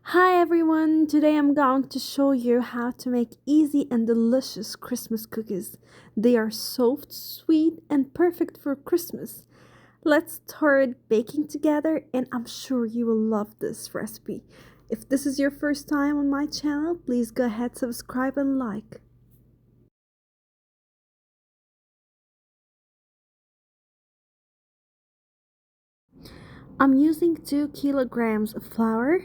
Hi everyone! Today I'm going to show you how to make easy and delicious Christmas cookies. They are soft, sweet, and perfect for Christmas. Let's start baking together and I'm sure you will love this recipe. If this is your first time on my channel, please go ahead, subscribe and like. I'm using 2 kilograms of flour,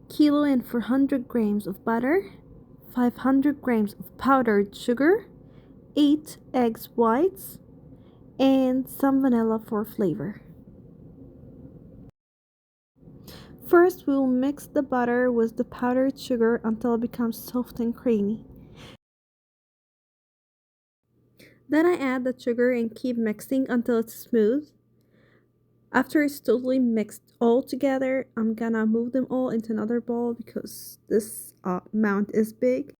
kilo and 400 grams of butter, 500 grams of powdered sugar, 8 eggs whites, and some vanilla for flavor. First, we will mix the butter with the powdered sugar until it becomes soft and creamy. Then I add the sugar and keep mixing until it's smooth. After it's totally mixed all together, I'm gonna move them all into another bowl because this amount is big.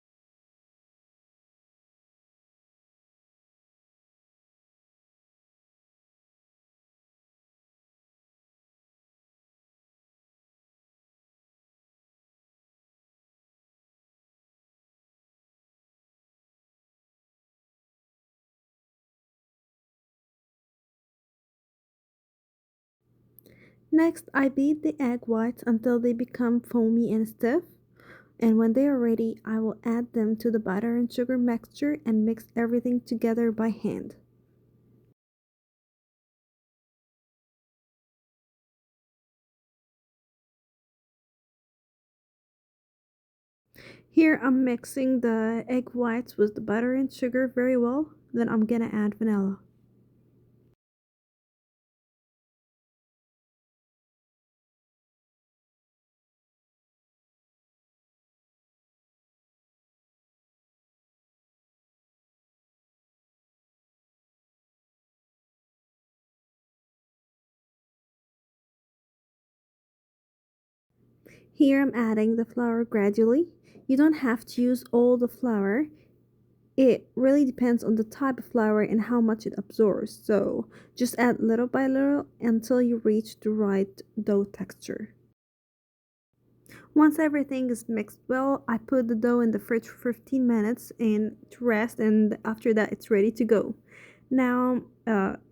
Next, I beat the egg whites until they become foamy and stiff. And when they are ready, I will add them to the butter and sugar mixture and mix everything together by hand. Here I'm mixing the egg whites with the butter and sugar very well. Then I'm gonna add vanilla. Here I'm adding the flour gradually. You don't have to use all the flour. It really depends on the type of flour and how much it absorbs. So just add little by little until you reach the right dough texture. Once everything is mixed well, I put the dough in the fridge for 15 minutes and to rest, and after that it's ready to go. Now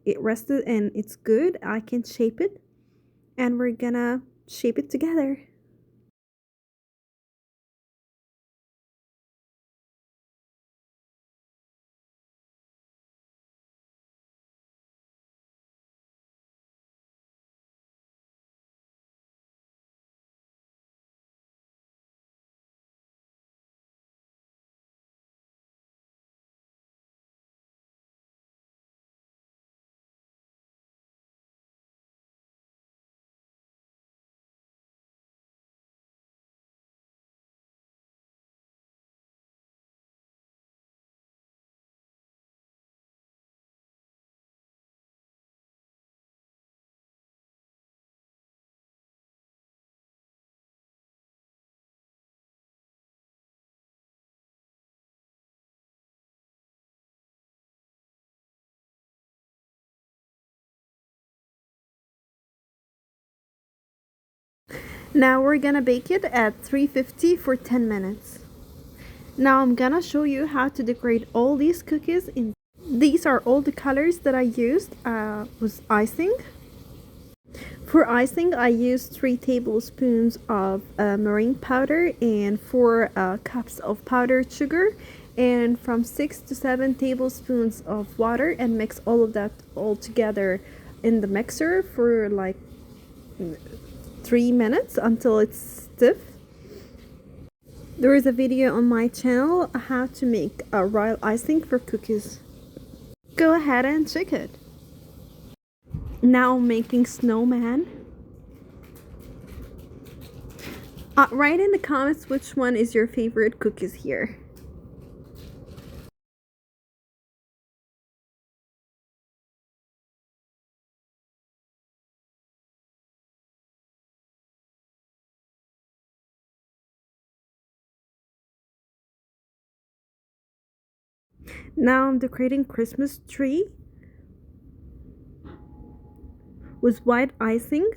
it rested and it's good. I can shape it and we're gonna shape it together. Now we're gonna bake it at 350 for 10 minutes. Now I'm gonna show you how to decorate all these cookies. These are all the colors that I used with icing. For icing, I used 3 tablespoons of meringue powder and 4 cups of powdered sugar and from 6 to 7 tablespoons of water, and mix all of that all together in the mixer for like 3 minutes until it's stiff. There is a video on my channel how to make a royal icing for cookies. Go ahead and check it. Now making snowman. Write in the comments which one is your favorite cookies here. Now I'm decorating Christmas tree with white icing,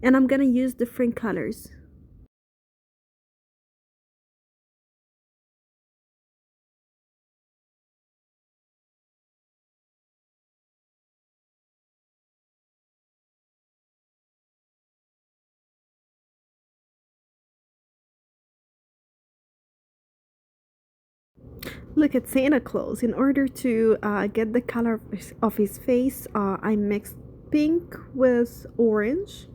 and I'm gonna use different colors. Look at Santa Claus. In order to get the color of his face, I mixed pink with orange